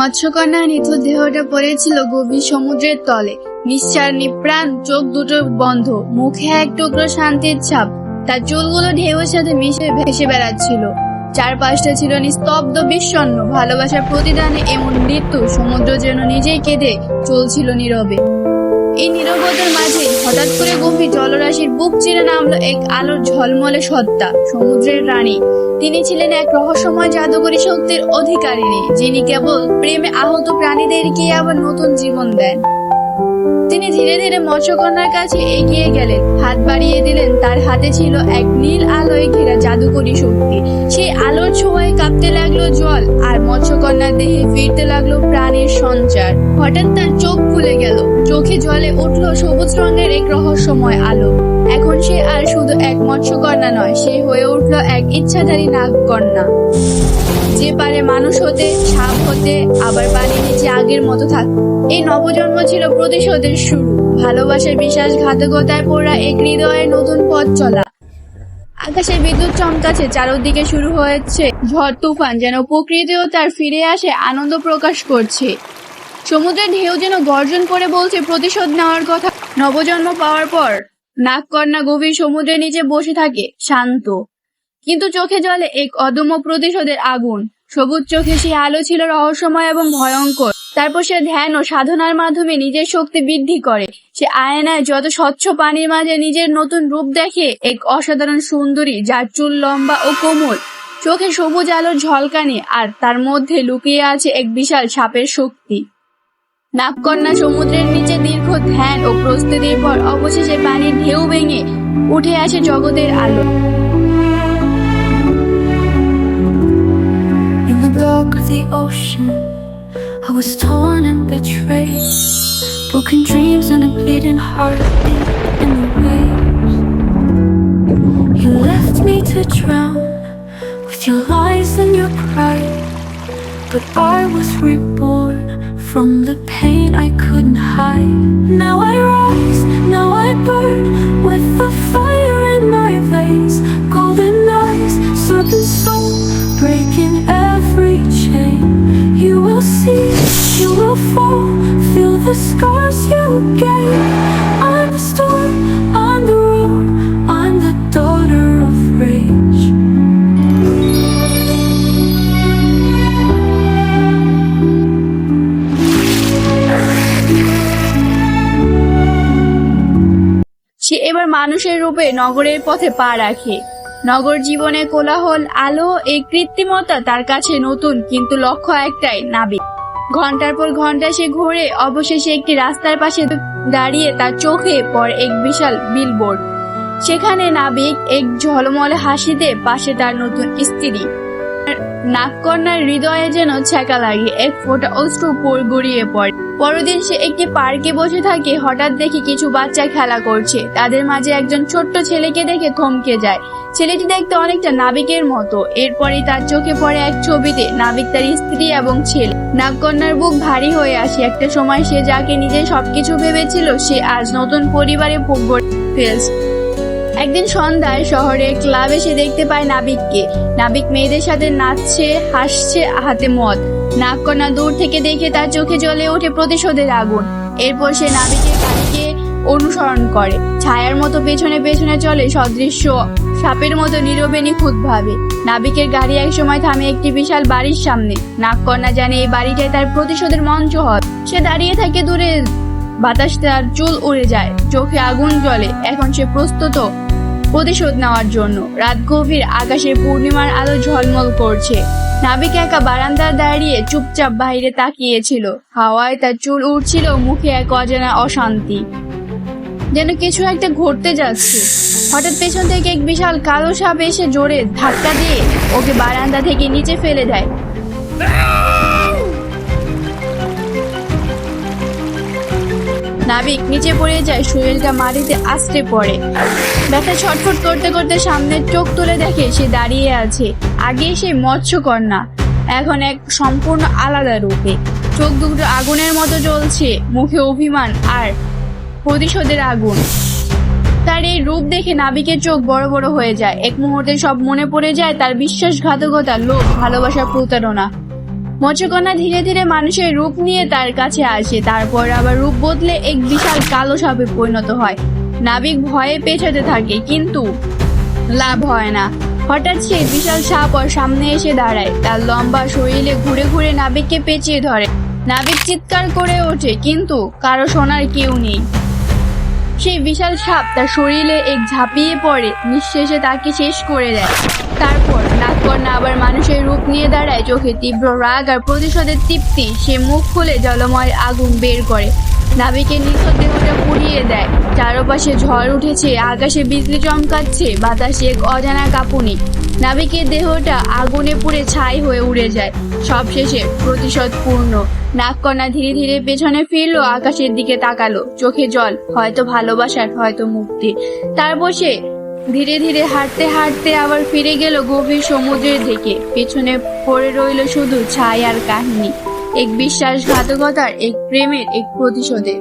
মৎস্যকন্যা নিথর দেহটা পড়েছিল গভীর সমুদ্রের তলে, নিশ্চার নিপ্রাণ, চোখ দুটো বন্ধ, মুখে এক টুকরো শান্তির ছাপ। তার চুলগুলো ঢেউয়ের সাথে মিশে ভেসে বেড়াচ্ছিল। চারপাশটা ছিল নিস্তব্ধ, বিষণ্ণ। ভালোবাসার প্রতিদানে এমন মৃত্যু। সমুদ্র যেন নিজেই কেঁদে চলছিল নীরবে। এই নীরবতার মাঝে হঠাৎ করে গভীর জলরাশির বুক চিরে নামলো এক আলোর ঝলমলে সত্তা, সমুদ্রের রানী। তিনি ছিলেন এক রহস্যময় জাদুকরী শক্তির অধিকারিণী, যিনি কেবল প্রেমে আহত প্রাণীদেরকে আবার নতুন জীবন দেন। তিনি ধীরে ধীরে মৎস্যকন্যার কাছে এগিয়ে গেলেন, হাত বাড়িয়ে দিলেন। তার হাতে ছিল এক নীল আলোয় ঘেরা জাদুকরী শক্তি। সেই আলোর ছোঁয়ায় কাঁপতে লাগলো জল, আর মৎস্যকন্যার দেহে ফিরতে লাগলো প্রাণের সঞ্চার। হঠাৎ তার চোখ খুলে গেল, চোখে জলে উঠলো সবুজ রঙের এক রহস্যময় আলো। এখন সে আর শুধু এক মৎস্যকন্যা নয়, সে হয়ে উঠলো এক ইচ্ছাধারী নাগকন্যা, যে পারে মানুষ হতে, সাপ হতে, আবার পানির নিচে আগের মতো থাকতে। এই নবজন্ম ছিল প্রতিশোধের শুরু, ভালোবাসার বিশ্বাসঘাতকতায় পোড়া এক হৃদয়ের নতুন পথ চলা। আকাশে বিদ্যুৎ চমকাছে, চারদিকে শুরু হয়েছে ঝড় তুফান, যেন প্রকৃতিও তার ফিরে আসে আনন্দ প্রকাশ করছে। সমুদ্রের ঢেউ যেন গর্জন করে বলছে প্রতিশোধ নেওয়ার কথা। নবজন্ম পাওয়ার পর নাগকন্যা গভীর সমুদ্রের নিচে বসে থাকে, শান্ত, কিন্তু চোখে জ্বলে এক অদম্য প্রতিশোধের আগুন। সবুজ চোখে সে আলো ছিল রহস্যময় এবং ভয়ঙ্কর। তারপর সে ধ্যান ও সাধনার মাধ্যমে নিজের শক্তি বৃদ্ধি করে। সে আয়নায় যত স্বচ্ছ পানির মাঝে নিজের নতুন রূপ দেখে, এক অসাধারণ সুন্দরী, যার চুল লম্বা ও কোমল, চোখে সবুজ আলোর ঝলকানি, আর তার মধ্যে লুকিয়ে আছে এক বিশাল সাপের শক্তি। নাগকন্যা সমুদ্রের নিচে দীর্ঘ ধ্যান ও প্রস্তুতির পর অবশেষে পানির ঢেউ ভেঙে উঠে আসে জগতের আলো। In the dark of the ocean, I was torn and betrayed, broken dreams and a bleeding heart in the waves. You left me to drown with your lies and your pride, but I was reborn from the pain I couldn't hide. Now I rise, now I burn with the fire in my veins. Golden eyes, serpent soul, breaking every chain. You will see, you will fall, feel the scars you gave. I'm the storm, I'm the roar, I'm the daughter of rage. সে এবার মানুষের রূপে নগরের পথে পা রাখে। নগর জীবনে কোলাহল, আলো, এই কৃত্রিমতা তার কাছে নতুন, কিন্তু লক্ষ্য একটাই, নাবিক। ঘন্টার পর ঘন্টা সে ঘুরে, অবশেষে একটি রাস্তার পাশে দাঁড়িয়ে তার চোখে পড়ে এক বিশাল বিলবোর্ড। সেখানে নাবিক এক ঝলমলে হাসিতে, পাশে তার নতুন স্ত্রী। নাগকন্যার হৃদয়ে যেন ছ্যাঁকা লাগে, এক ফোঁটা অশ্রু গড়িয়ে পড়ে। পরদিন সে একটি পার্কে বসে থাকে। হঠাৎ দেখে কিছু বাচ্চা খেলা করছে। তাদের মাঝে একজন ছোট্ট ছেলেকে দেখে থমকে যায়। ছেলেটি দেখতে অনেকটা নাবিকের মতো। এরপরেই তার চোখে পড়ে এক ছবিতে নাবিক, তার স্ত্রী এবং ছেলে। নাগকন্যার বুক ভারী হয়ে আসে। একটা সময় সে যাকে নিজে সবকিছু ভেবেছিল, সে আজ নতুন পরিবারে ফেলছে। একদিন সন্ধ্যায় শহরের ক্লাবে সে দেখতে পায় নাবিককে। নাবিক মেয়েদের সাথে নাচছে, হাসছে, হাতে মদ। নাগকন্যা দূর থেকে দেখে তার চোখে জ্বলে ওঠে প্রতিশোধের আগুন। এরপর সে নাবিকের গাড়িকে অনুসরণ করে, ছায়ার মতো পেছনে পেছনে চলে, সদৃশ্য সাপের মতো নীরবে নিখুঁত ভাবে। নাবিকের গাড়ি একসময় থামে একটি বিশাল বাড়ির সামনে। নাগকন্যা জানে এই বাড়িটাই তার প্রতিশোধের মঞ্চ হয়। সে দাঁড়িয়ে থাকে দূরে, বাতাস তার চুল উড়ে যায়, চোখে আগুন জ্বলে। এখন সে প্রস্তুত প্রতিশোধ নেওয়ার জন্য। রাত গভীর, আকাশে পূর্ণিমার আলো ঝলমল করছে। নাবিক একা বারান্দায় দাঁড়িয়ে চুপচাপ বাইরে তাকিয়েছিল। হাওয়ায় তার চুল উড়ছিল, মুখে এক অজানা অশান্তি, যেন কিছু একটা ঘটতে যাচ্ছে। হঠাৎ পেছন থেকে এক বিশাল কালো সাপ এসে জোরে ধাক্কা দিয়ে ওকে বারান্দা থেকে নিচে ফেলে দেয়। নাবিক নিচে পড়ে যায়, শরীরটা মাটিতে আছড়ে পড়ে। ব্যথা ছটফট করতে করতে সামনের চোখ তুলে দেখে সে দাঁড়িয়ে আছে। আগে সে মৎস্যকন্যা, এখন এক সম্পূর্ণ আলাদা রূপে। চোখ দুটো আগুনের মতো জ্বলছে, মুখে অভিমান আর প্রতিশোধের আগুন। তার এই রূপ দেখে নাবিকের চোখ বড় বড় হয়ে যায়। এক মুহূর্তে সব মনে পড়ে যায়, তার বিশ্বাসঘাতকতা, লোভ, ভালোবাসার প্রতারণা। মৎস্যকন্যা ধীরে ধীরে মানুষের রূপ নিয়ে তার কাছে আসে, তারপর আবার রূপ বদলে এক বিশাল কালো সাপে পরিণত হয়। নাবিক ভয়ে পেছাতে থাকে, কিন্তু লাভ হয় না। হঠাৎ সেই বিশাল সাপ ওর সামনে এসে দাঁড়ায়, তার লম্বা শরীরে ঘুরে ঘুরে নাবিককে পেঁচিয়ে ধরে। নাবিক চিৎকার করে ওঠে, কিন্তু কারো শোনার কেউ নেই। সেই বিশাল সাপ তার শরীরে এক ঝাঁপিয়ে পড়ে, নিঃশেষে তাকে শেষ করে দেয়। তারপর নাগকন্যা আবার মানুষের রূপ নিয়ে দাঁড়ায়, চোখে তীব্র রাগ আর প্রতিশোধের তৃপ্তি। সে মুখ খুলে জলময় আগুন বের করে, নাবিকের নিথর দেহটা পুড়িয়ে দেয়। চারপাশে ঝড় উঠেছে, আকাশে বিজলি চমকাচ্ছে, বাতাসে এক অজানা কাঁপুনি। নাবিকের দেহটা আগুনে পুড়ে ছাই হয়ে উড়ে যায়। সবশেষে প্রতিশোধ পূর্ণ। নাগকন্যা ধীরে ধীরে পেছনে ফিরলো, আকাশের দিকে তাকালো, চোখে জল, হয়তো ভালোবাসার, হয়তো মুক্তি। তারপর সে ধীরে ধীরে হাঁটতে হাঁটতে আবার ফিরে গেল গভীর সমুদ্রের দিকে। পেছনে পড়ে রইল শুধু ছাই আর কাহিনী, এক বিশ্বাসঘাতকতার, এক প্রেমের, এক প্রতিশোধের।